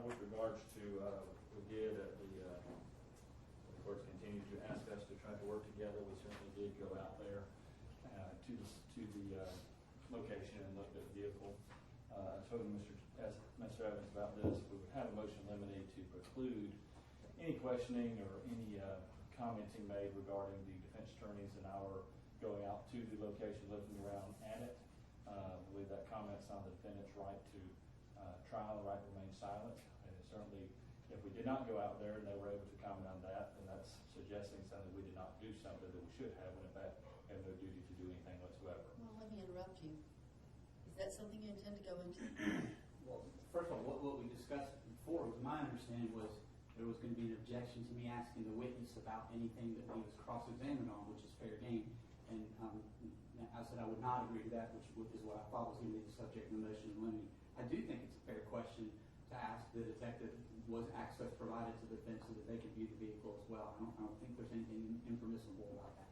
with regards to, we did at the courts continue to ask us to try to work together. We certainly did go out there to the location and looked at the vehicle. I told Mr. Evans about this. We would have a motion limited to preclude any questioning or any commenting made regarding the defense attorneys and our going out to the location, looking around at it. I believe that comments on the defendant's right to trial, the right to remain silent. And certainly, if we did not go out there and they were able to comment on that, then that's suggesting something we did not do something that we should have, when in fact we have no duty to do anything whatsoever. Well, let me interrupt you. Is that something you intend to go into? Well, first of all, what we discussed before, my understanding was there was going to be an objection to me asking the witness about anything that he was cross-examined on, which is fair game. And I said I would not agree to that, which is what I thought was going to be the subject of the motion in limine. I do think it's a fair question to ask the detective, was access provided to the defense so that they could view the vehicle as well. I don't think there's anything impermissible about that.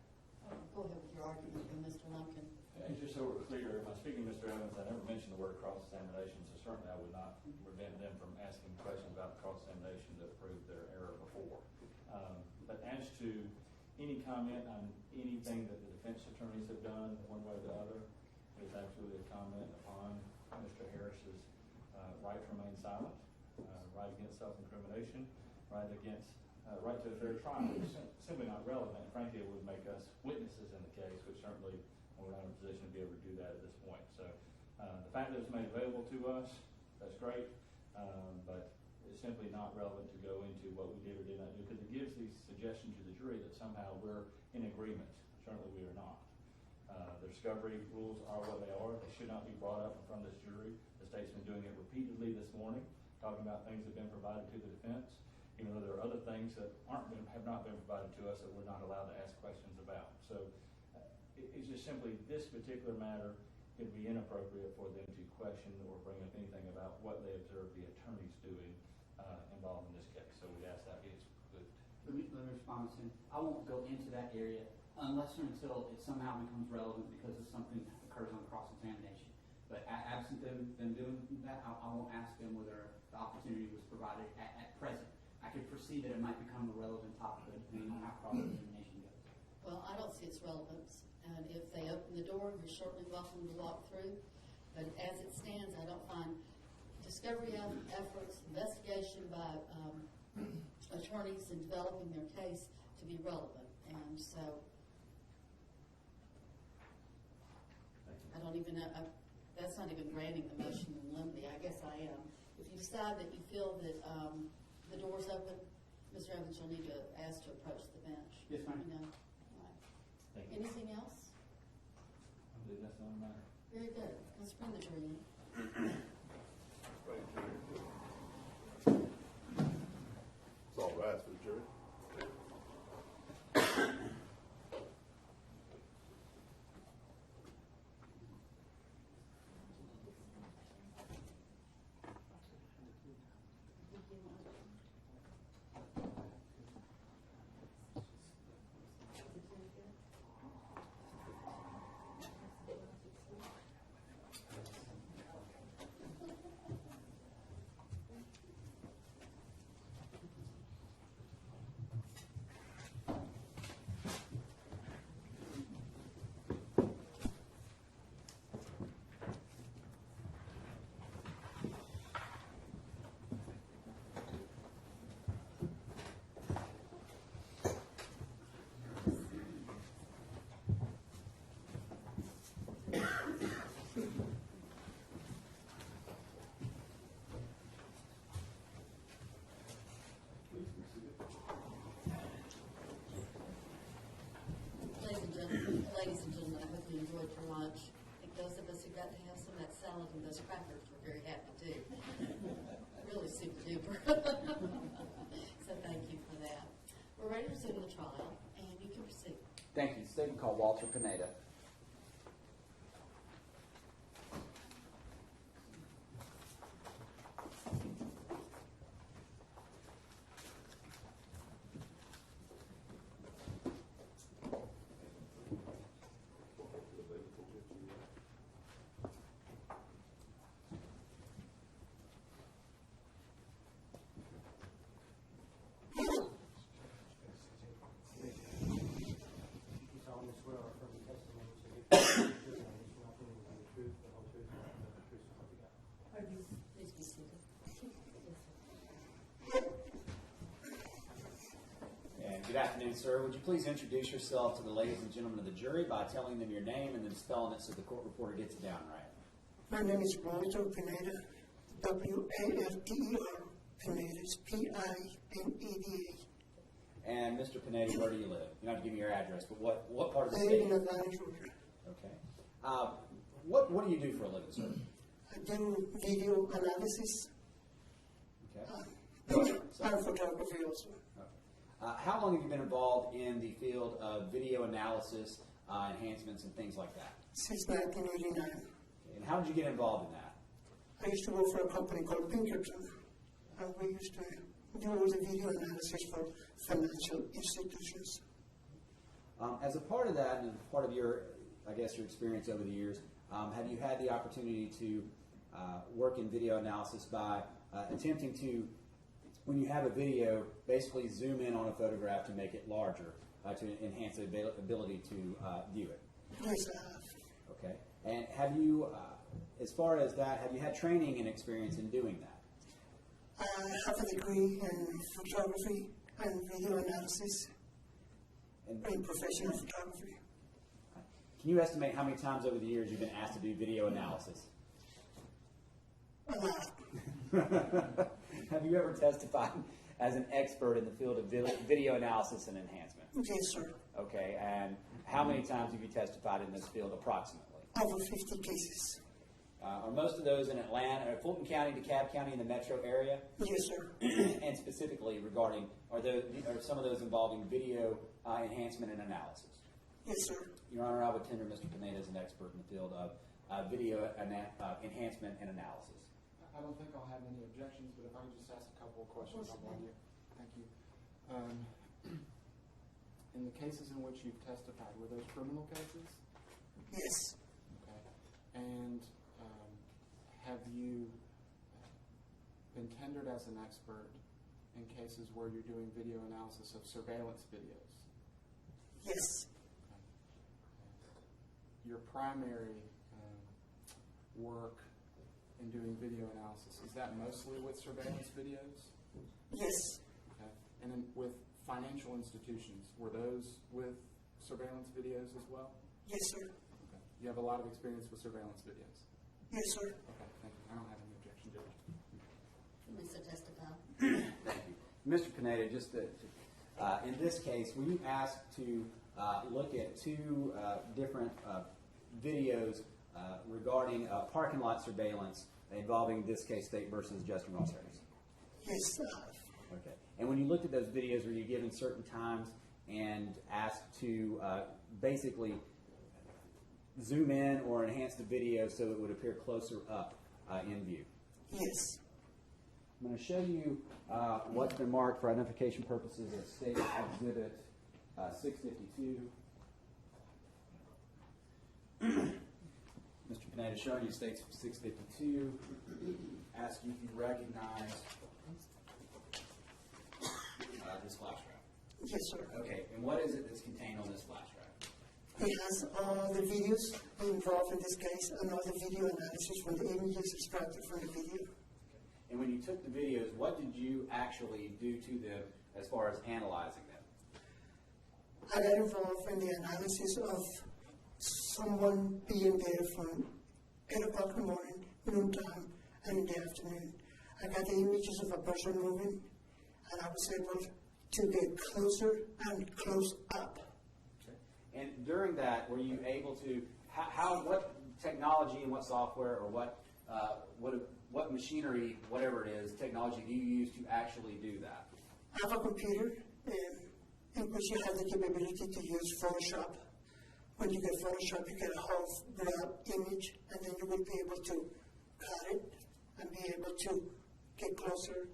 Go ahead with your argument, Mr. Lumpkin. And just so we're clear, if I'm speaking to Mr. Evans, I never mentioned the word cross-examination, so certainly I would not prevent them from asking questions about the cross-examination that proved their error before. But as to any comment on anything that the defense attorneys have done, one way or the other, is absolutely a comment upon Mr. Harris's right to remain silent, right against self-incrimination, right to a fair trial. It's simply not relevant, and frankly, it would make us witnesses in the case, which certainly we're not in a position to be able to do that at this point. So the fact that it's made available to us, that's great, but it's simply not relevant to go into what we did or did not do, because it gives the suggestion to the jury that somehow we're in agreement. Certainly we are not. The discovery rules are what they are. They should not be brought up in front of this jury. The state's been doing it repeatedly this morning, talking about things that have been provided to the defense, even though there are other things that have not been provided to us that we're not allowed to ask questions about. So it's just simply this particular matter, it'd be inappropriate for them to question or bring up anything about what they observed the attorneys doing involved in this case. So we ask that be excluded. Let me respond to I won't go into that area unless or until it somehow becomes relevant because of something that occurs on cross-examination. But absent them doing that, I won't ask them whether the opportunity was provided at present. I could foresee that it might become a relevant topic depending on how cross-examination goes. Well, I don't see its relevance. And if they open the door, you're certainly welcome to walk through. But as it stands, I don't find discovery efforts, investigation by attorneys in developing their case to be relevant. And so I don't even know, that's not even granting the motion in limine. I guess I am. If you decide that you feel that the door's open, Mr. Evans, you'll need to ask to approach the bench. Yes, ma'am. You know? All right. Thank you. Anything else? I believe that's not a matter. Very good. Let's bring the jury in. It's all right for the jury. Ladies and gentlemen, I hope you enjoyed your lunch. I think those of us who got to have some of that salad and those crackers were very happy too. Really super duper. So thank you for that. We're ready to resume the trial, and you can proceed. Thank you. Statement called Walter Pineda. afternoon, sir. Would you please introduce yourself to the ladies and gentlemen of the jury by telling them your name and then spelling it so the court reporter gets it down right? My name is Pineda, W-A-L-T-E-R, Pineda, P-I-N-E-D-A. And Mr. Pineda, where do you live? You don't have to give me your address, but what part of the I live state? in Atlanta, Georgia. Okay. What do you do for a living, sir? I do video analysis Okay. and photography also. How long have you been involved in the field of video analysis, enhancements, and things like that? Since 1989. And how did you get involved in that? I used to work for a company called Pinkerton, and we used to do all the video analysis for financial institutions. As a part of that, and part of your, I guess, your experience over the years, have you had the opportunity to work in video analysis by attempting to, when you have a video, basically zoom in on a photograph to make it larger, to enhance the ability to view it? Yes, I have. Okay. And have you, as far as that, have you had training and experience in doing that? I have a degree in photography and video analysis And in professional photography. can you estimate how many times over the years you've been asked to do video analysis? A lot. Have you ever testified as an expert in the field of video analysis and enhancement? Yes, sir. Okay, and how many times have you testified in this field approximately? Over 50 cases. Are most of those in Atlanta, or Fulton County, DeKalb County, in the metro area? Yes, sir. And specifically regarding, are some of those involving video enhancement and analysis? Yes, sir. Your Honor, I would tender Mr. Pineda as an expert in the field of video enhancement and analysis. I don't think I'll have any objections, but if I could just ask a couple of questions, I'll blame you. Thank you. In the cases in which you've testified, were those criminal cases? Yes. Okay. And have you been tendered as an expert in cases where you're doing video analysis of surveillance videos? Yes. Okay. Your primary work in doing video analysis, is that mostly with surveillance videos? Yes. Okay. And then with financial institutions, were those with surveillance videos as well? Yes, sir. Okay. You have a lot of experience with surveillance videos? Yes, sir. Okay, thank you. I don't have any objection, Judge. Mr. Testify. Thank you. Mr. Pineda, just in this case, were you asked to look at two different videos regarding parking lot surveillance involving, in this case, State versus Justin Ross Harris? Yes, I have. Okay. And when you looked at those videos, were you given certain times and asked to basically zoom in or enhance the video so it would appear closer up in view? Yes. I'm going to show you what's been marked for identification purposes as State Exhibit 652. Mr. Pineda, showing you State 652. Ask you if you recognize this flash drive. Yes, sir. Okay, and what is it that's contained on this flash drive? It has all the videos involved in this case and all the video analysis from the images extracted from the video. And when you took the videos, what did you actually do to them as far as analyzing them? I got involved in the analysis of someone being there from 8 o'clock in the morning, noontime, and in the afternoon. I got the images of a person moving, and I was able to get closer and close up. Okay. And during that, were you able to, what technology and what software or what machinery, whatever it is, technology do you use to actually do that? I have a computer in which you have the capability to use Photoshop. When you get Photoshop, you get a whole broad image, and then you will be able to cut it and be able to get closer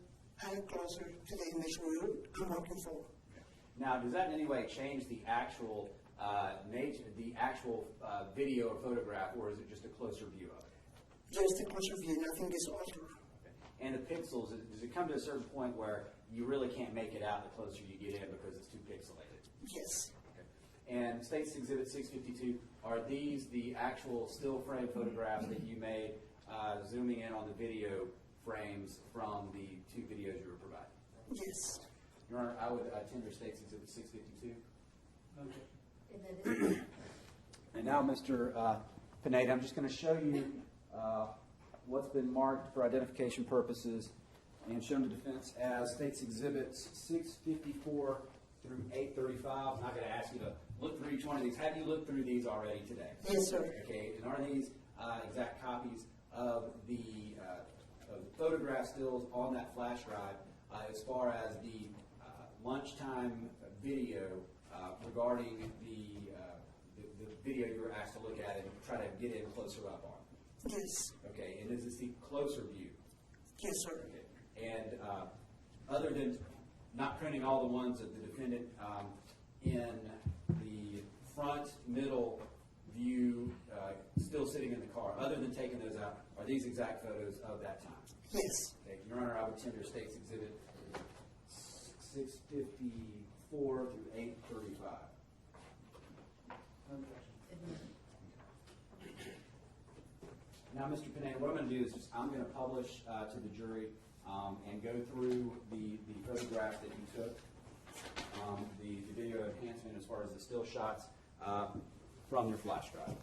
and closer to the image we're working for. Now, does that in any way change the actual nature, the actual video or photograph, or is it just a closer view of it? Just a closer view, nothing is altered. Okay. And the pixels, does it come to a certain point where you really can't make it out the closer you get in because it's too pixelated? Yes. Okay. And State's Exhibit 652, are these the actual still frame photographs that you made zooming in on the video frames from the two videos you were providing? Yes. Your Honor, I would tender State's Exhibit 652. And that is, And now, Mr. Pineda, I'm just going to show you what's been marked for identification purposes and shown to defense as State's Exhibits 654 through 835. I'm not going to ask you to look through each one of these. Have you looked through these already today? Yes, sir. Okay, and are these exact copies of the photograph stills on that flash drive as far as the lunchtime video regarding the video you were asked to look at and try to get in closer up on? Yes. Okay, and is this the closer view? Yes, sir. Okay. And other than not printing all the ones of the defendant in the front, middle view, still sitting in the car, other than taking those out, are these exact photos of that time? Yes. Okay. Your Honor, I would tender State's Exhibit 654 through 835. Now, Mr. Pineda, what I'm going to do is I'm going to publish to the jury and go through the photograph that you took, the video enhancement as far as the still shots from your flash drive.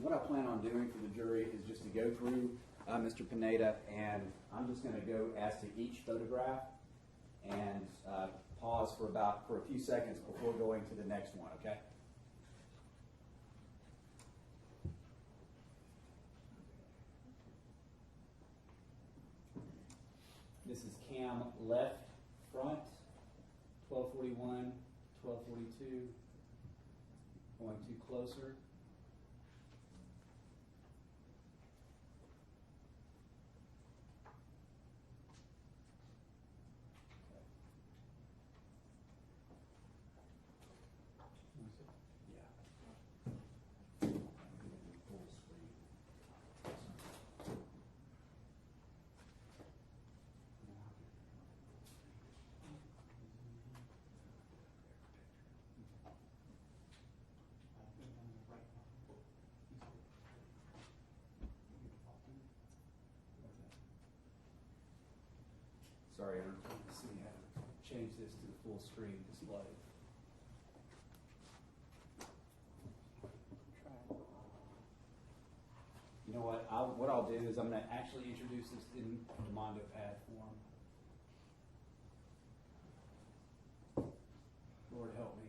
What I plan on doing for the jury is just to go through Mr. Pineda, and I'm just going to go as to each photograph and pause for a few seconds before going to the next one, okay? This is cam left front, 1241, 1242, going too closer. Sorry, I'm trying to see how to change this to the full screen display. You know what? What I'll do is I'm going to actually introduce this in the Mondo pad form. Lord help me.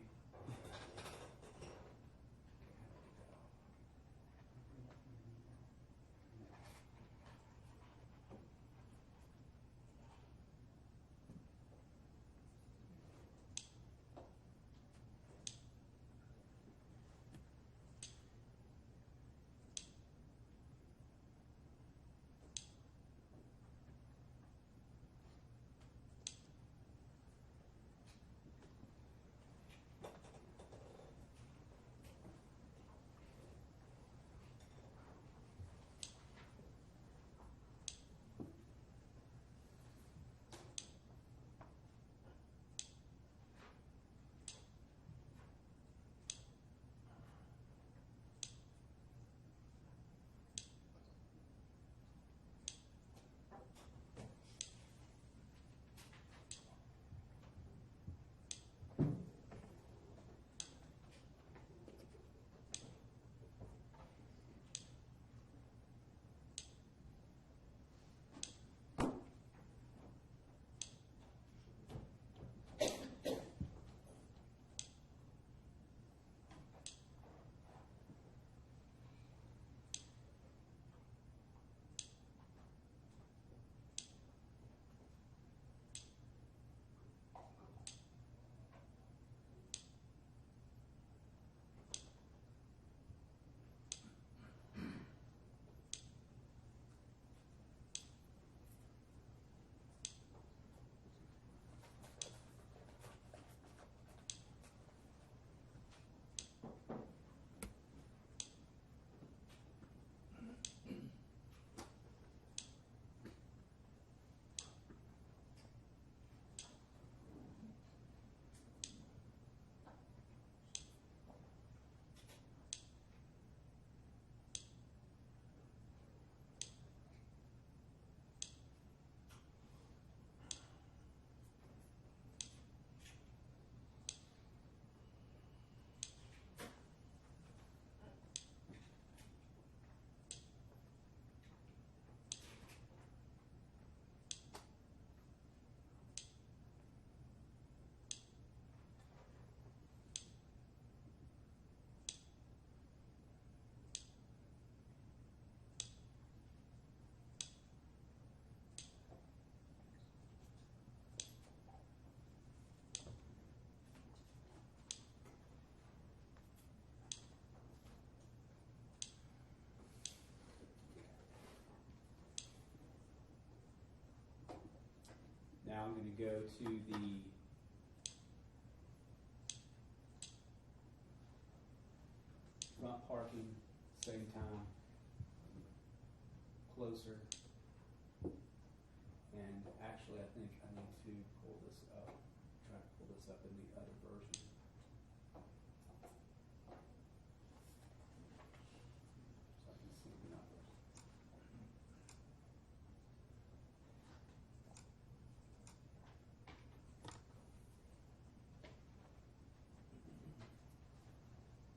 going to go to the front parking, same time, closer. And actually, I think I need to pull this up, try to pull this up in the other version. So I can see the numbers.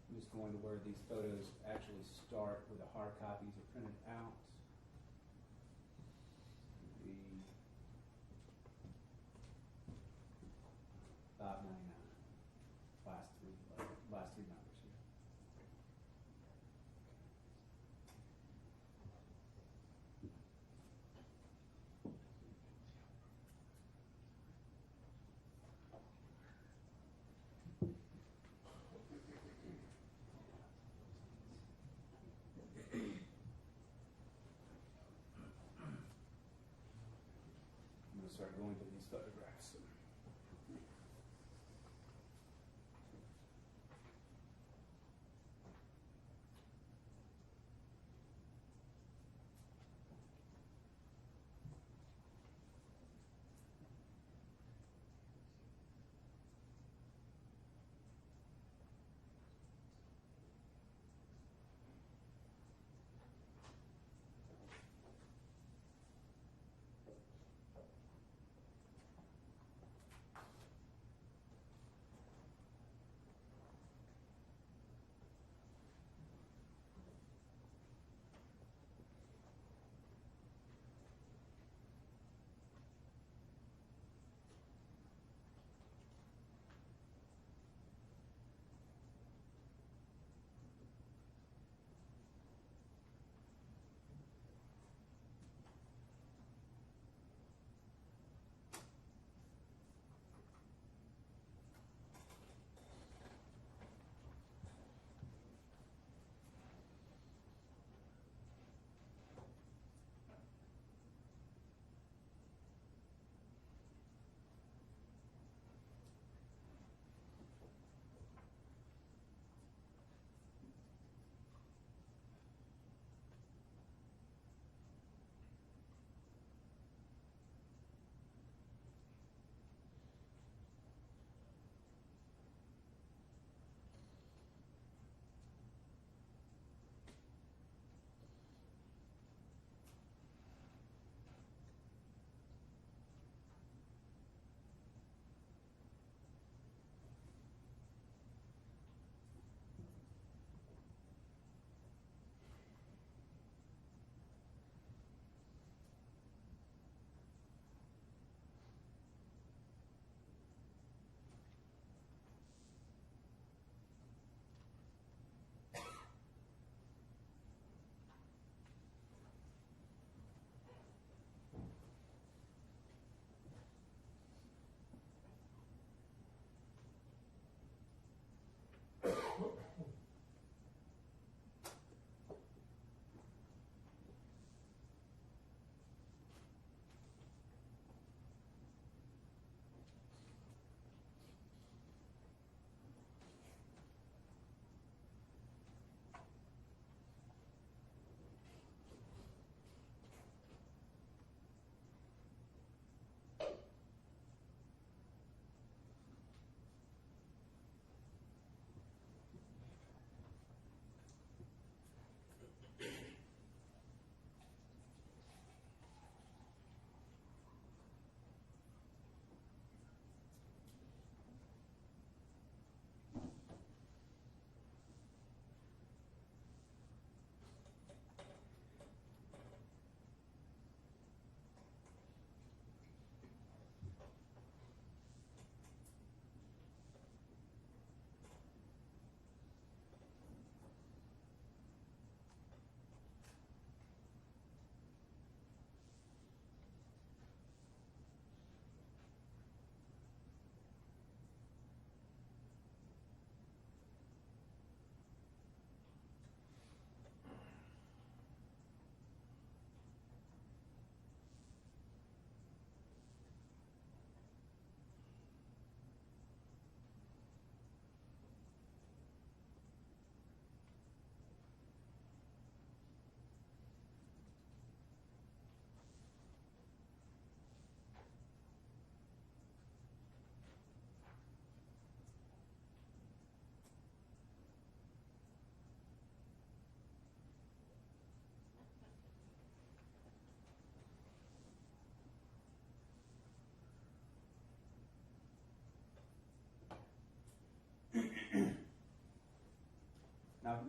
I'm just going to where these photos actually start, where the hard copies are printed out. The $5.99. Last three numbers here. I'm going to start going to these photographs.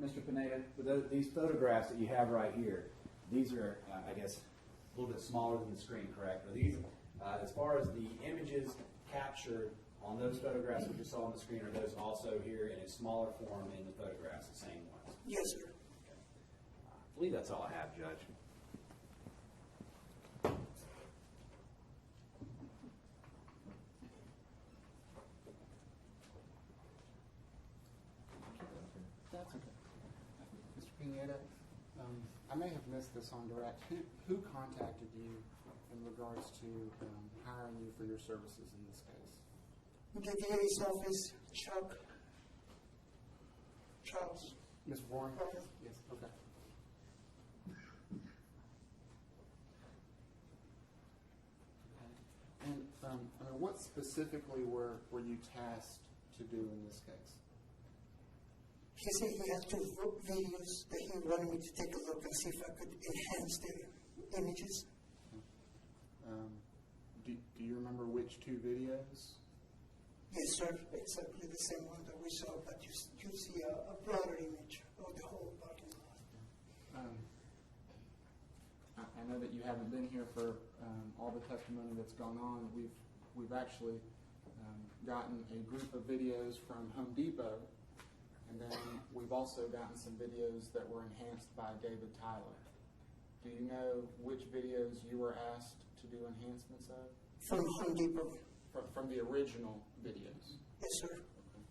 Mr. Pineda, with these photographs that you have right here, these are, I guess, a little bit smaller than the screen, correct? Are these, as far as the images captured on those photographs we just saw on the screen, are those also here in a smaller form in the photographs, the same ones? Yes, sir. I believe that's all I have, Judge. That's okay. Mr. Pineda, I may have missed this on direct. Who contacted you in regards to hiring you for your services in this case? The DA's office, Charles. Ms. Warren? Okay. Yes, okay. And I mean, what specifically were you tasked to do in this case? He said he had 2 videos that he wanted me to take a look and see if I could enhance the images. Do you remember which 2 videos? Yes, sir. Exactly the same one that we saw, but you see a broader image of the whole parking lot. I know that you haven't been here for all the testimony that's gone on. We've actually gotten a group of videos from Home Depot, and then we've also gotten some videos that were enhanced by David Tyler. Do you know which videos you were asked to do enhancements of? From Home Depot. From the original videos? Yes, sir. Okay.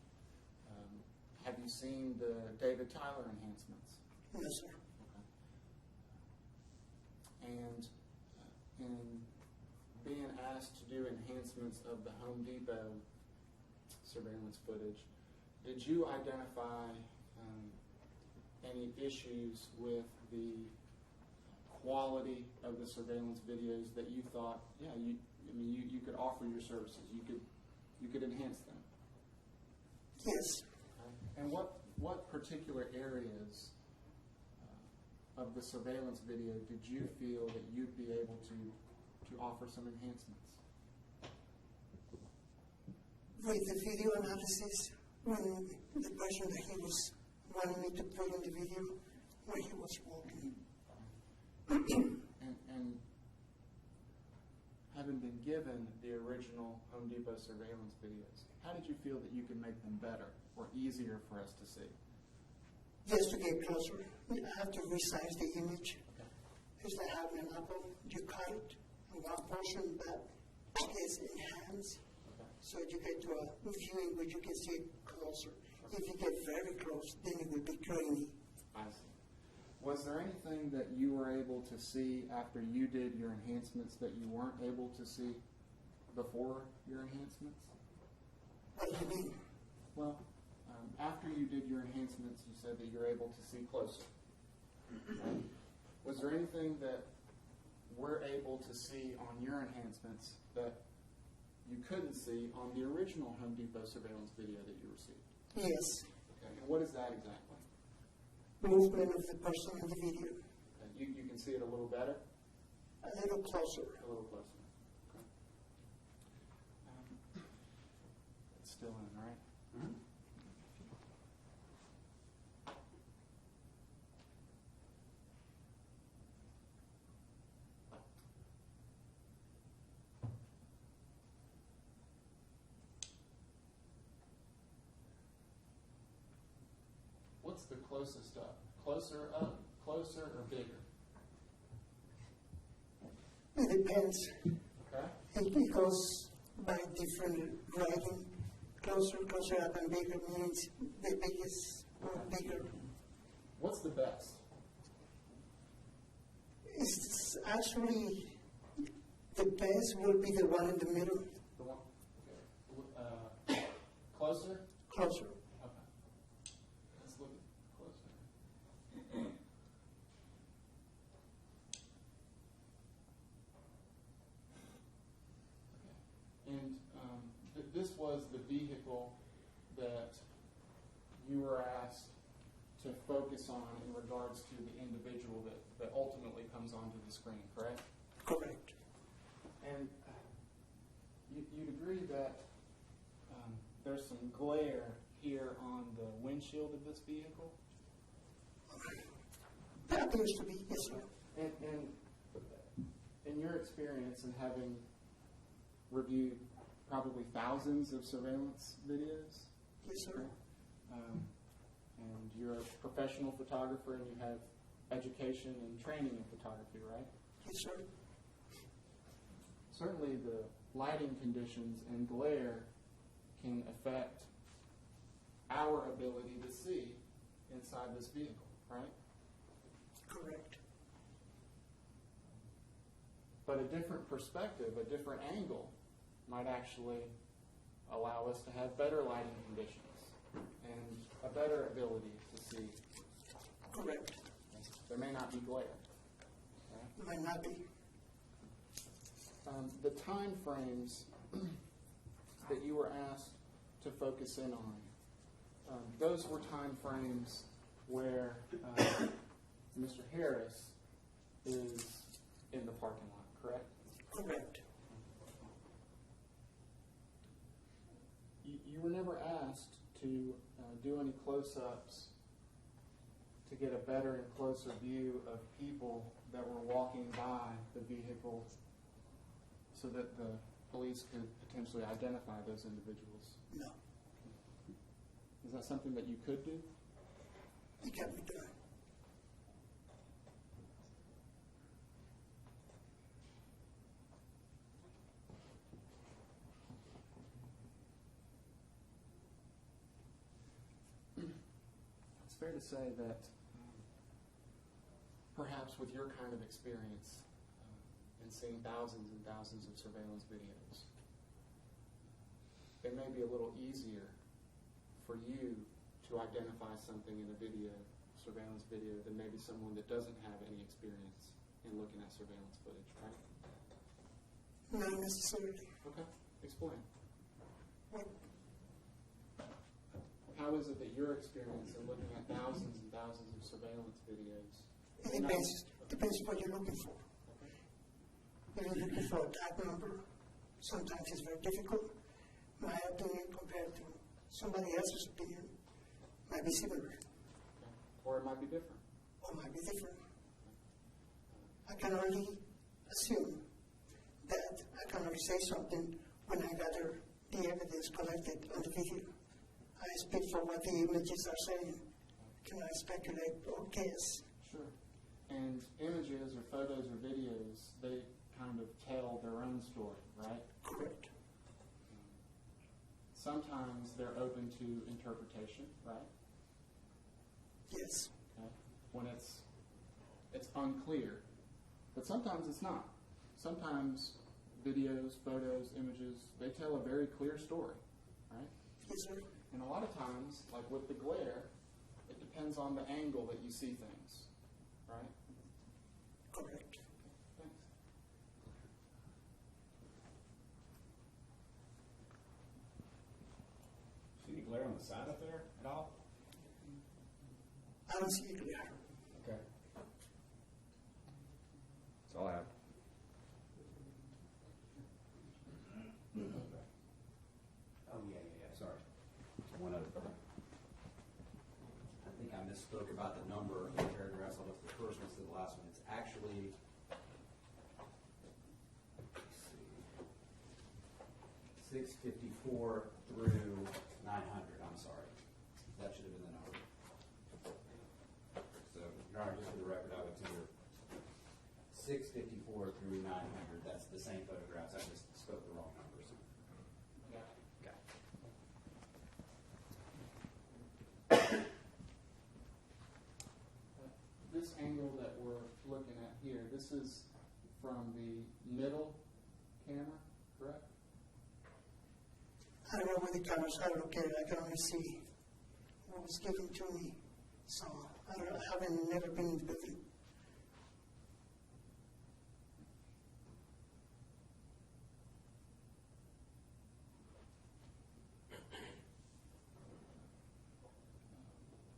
Have you seen the David Tyler enhancements? Yes, sir. Okay. And in being asked to do enhancements of the Home Depot surveillance footage, did you identify any issues with the quality of the surveillance videos that you thought, yeah, you could offer your services, you could enhance them? Yes. Okay. And what particular areas of the surveillance video did you feel that you'd be able to offer some enhancements? With the video analysis, when the person that he was wanting me to put in the video, when he was walking. And having been given the original Home Depot surveillance videos, how did you feel that you could make them better or easier for us to see? Just to get closer, I have to resize the image. It's like having an apple. You cut it in one portion, but it's enhanced. Okay. So you get to a viewing where you can see it closer. If you get very close, then it will be grainy. I see. Was there anything that you were able to see after you did your enhancements that you weren't able to see before your enhancements? What do you mean? Well, after you did your enhancements, you said that you're able to see closer. Right? Was there anything that we're able to see on your enhancements that you couldn't see on the original Home Depot surveillance video that you received? Yes. Okay. And what is that exactly? Movement of the person in the video. Okay. You can see it a little better? A little closer. A little closer. Okay. It's still in, right? Mm-hmm. What's the closest up? Closer up, closer, or bigger? It depends. Okay. It goes by different writing. Closer up and bigger means the biggest or bigger. What's the best? It's actually the best will be the one in the middle. The one? Okay. Closer? Closer. Okay. Let's look at closer. Okay. And this was the vehicle that you were asked to focus on in regards to the individual that ultimately comes onto the screen, correct? Correct. And you'd agree that there's some glare here on the windshield of this vehicle? appears to be, yes, sir. And in your experience and having reviewed probably thousands of surveillance videos, Yes, sir. and you're a professional photographer and you have education and training in photography, right? Yes, sir. Certainly the lighting conditions and glare can affect our ability to see inside this vehicle, right? Correct. But a different perspective, a different angle might actually allow us to have better lighting conditions and a better ability to see. Correct. There may not be glare. It might not be. The time frames that you were asked to focus in on, those were time frames where Mr. Harris is in the parking lot, correct? Correct. You were never asked to do any close-ups to get a better and closer view of people that were walking by the vehicle so that the police could potentially identify those individuals. No. Is that something that you could do? It can be done. It's fair to say that perhaps with your kind of experience and seeing thousands and thousands of surveillance videos, it may be a little easier for you to identify something in a video, surveillance video, than maybe someone that doesn't have any experience in looking at surveillance footage, right? Not necessarily. Okay, explain. What? How is it that your experience in looking at thousands and thousands of surveillance videos? It depends what you're looking for. If you're looking for a tag number, sometimes it's very difficult. My opinion compared to somebody else's opinion might be similar Okay. Or it might be different. or might be different. I can only assume that I can only say something when I gather the evidence collected on the video. I speak for what the images are saying. Can I speculate or guess? Sure. And images or photos or videos, they kind of tell their own story, right? Correct. Sometimes they're open to interpretation, right? Yes. Okay. When it's unclear. But sometimes it's not. Sometimes videos, photos, images, they tell a very clear story, right? Yes, sir. And a lot of times, like with the glare, it depends on the angle that you see things, right? Correct. Thanks. See any glare on the side up there at all? I don't see it clear. Okay. That's all I have. Oh, yeah, sorry. One other. I think I misspoke about the number of paragraphs. I left the first one to the last one. It's actually, let's see, 654 through 900. I'm sorry. That should have been the number. So, Your Honor, just for the record, I would tender 654 through 900. That's the same photographs. I just spoke the wrong numbers. Yeah. Okay. This angle that we're looking at here, this is from the middle camera, correct? I don't know where the cameras are located. I can only see what was given to me. So I haven't never been in the building.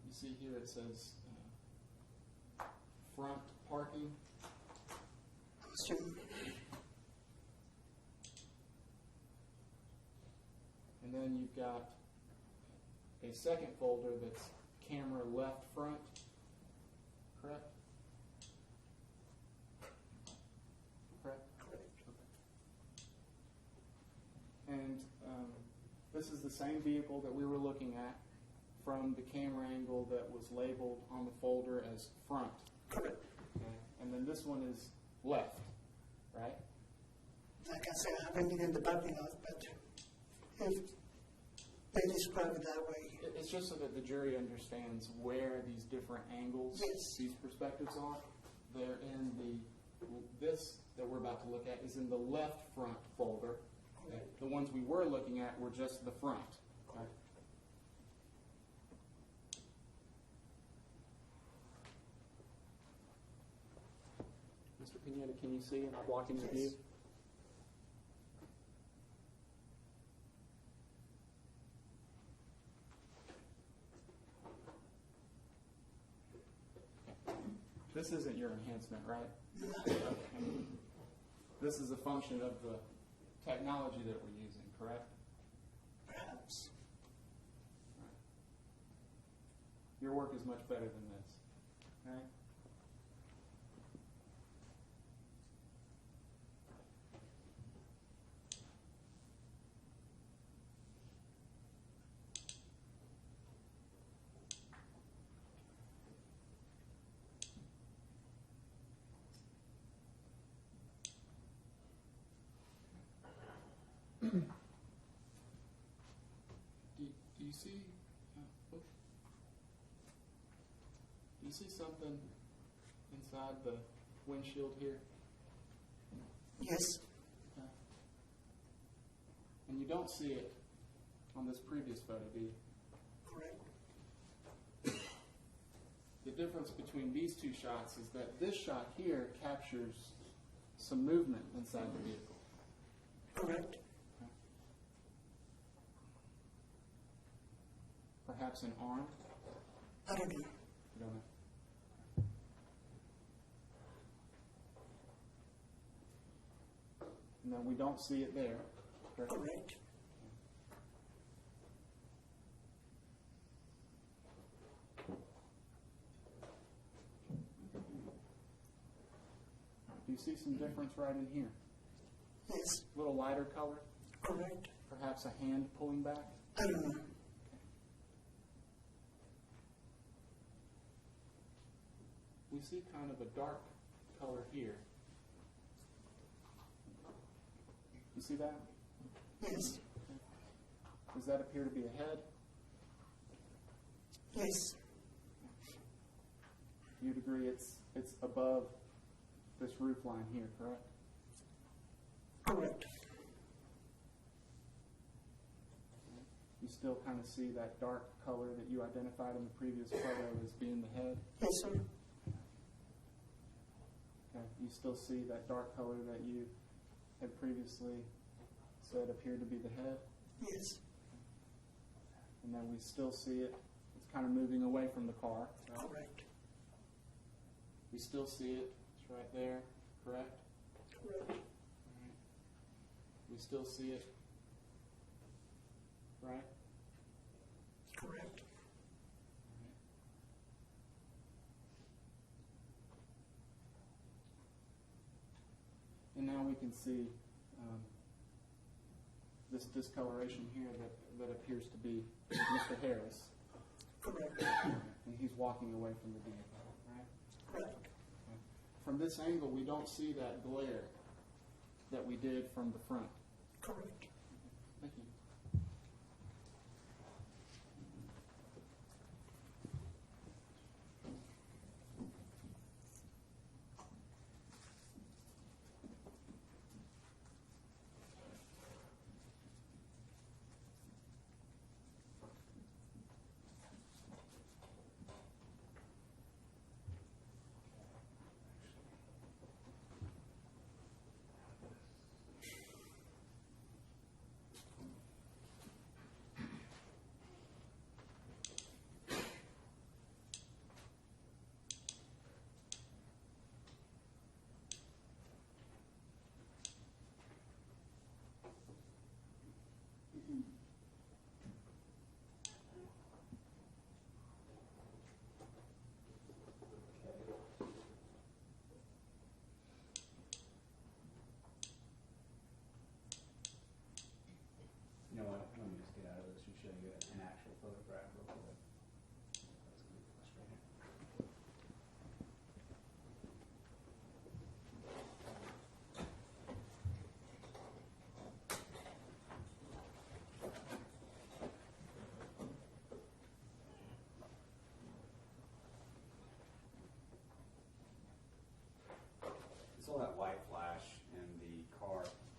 You see here it says front parking. I'm assuming. And then you've got a second folder that's camera left front, correct? This is the same vehicle that we were looking at from the camera angle that was labeled on the folder as front. Correct. Okay? And then this one is left, right? Like I said, I haven't been in the parking lot, but if they describe it that way, It's just so that the jury understands where these different angles, Yes. these perspectives are. They're in this that we're about to look at is in the left front folder. Okay. The ones we were looking at were just the front. Okay. Mr. Pineda, can you see? Am I blocking your view? Yes. This isn't your enhancement, right? This is a function of the technology that we're using, correct? perhaps. Your work is much better than this. Right? Do you see? Do you see something inside the windshield here? Yes, Okay. And you don't see it on this previous photo, do you? correct. The difference between these two shots is that this shot here captures some movement inside the vehicle. Correct. Perhaps an arm? I don't know. You don't know. And then we don't see it there. Correct? Correct. Do you see some difference right in here? Yes, A little lighter color? correct. Perhaps a hand pulling back? I don't know. We see kind of a dark color here. You see that? Yes, Does that appear to be a head? yes, You'd agree it's above this roof line here, correct? correct. You still kind of see that dark color that you identified in the previous photo as being the head? Yes, sir. Okay. You still see that dark color that you had previously said appeared to be the head? Yes, And then we still see it. It's kind of moving away from the car. Right? correct. We still see it. It's right there, correct? Correct. All right. We still see it, right? Correct. And now we can see this discoloration here that appears to be Mr. Harris, Correct. and he's walking away from the vehicle, right? Correct. From this angle, we don't see that glare that we did from the front. Correct. Thank you.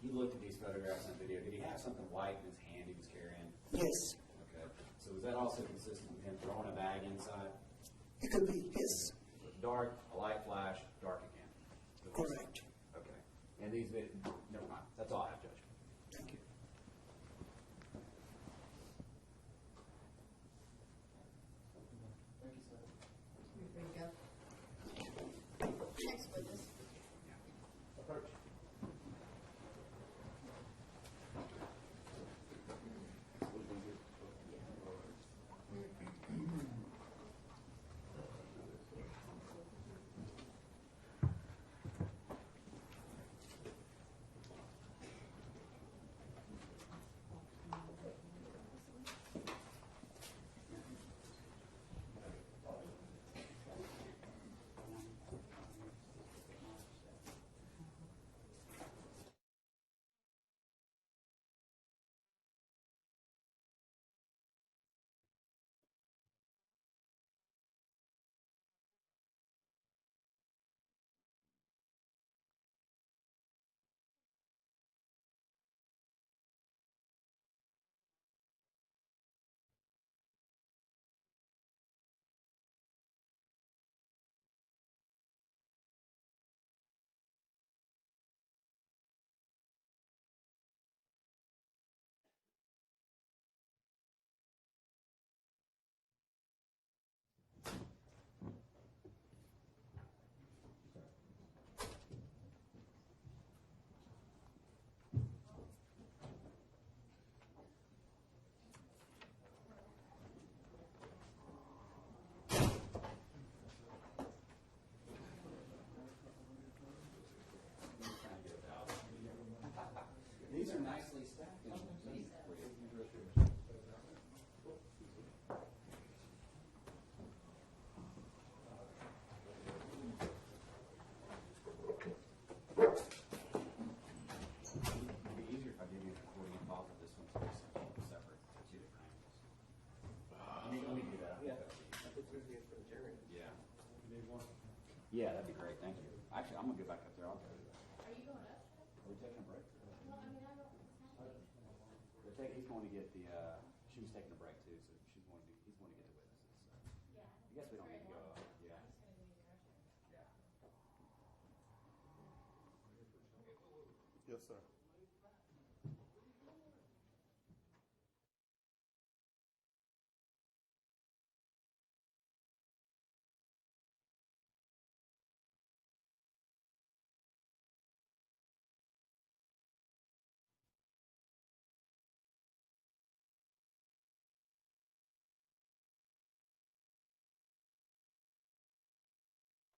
he looked at these photographs on video. Did he have something white in his hand he was carrying? Yes, Okay. So was that also consistent with him throwing a bag inside? it could be, yes, So dark, a light flash, dark again. correct. Okay. And these, never mind. That's all I have, Judge. Thank you. You're free to go. Next witness. Approach. These are nicely stacked. It'd be easier if I give you a recording and off of this one separate, two different angles. Let me do that. Yeah. Yeah. Yeah, that'd be great. Thank you. Actually, I'm gonna go back up there. I'll tell you that. Are you going up? Are we taking a break? Well, I mean, I don't, He's going to get the, she was taking a break too, so he's going to get the witnesses. So. yeah. I guess we don't need to go up. Yeah. I'm just gonna do your motion. Yeah. Yes, sir.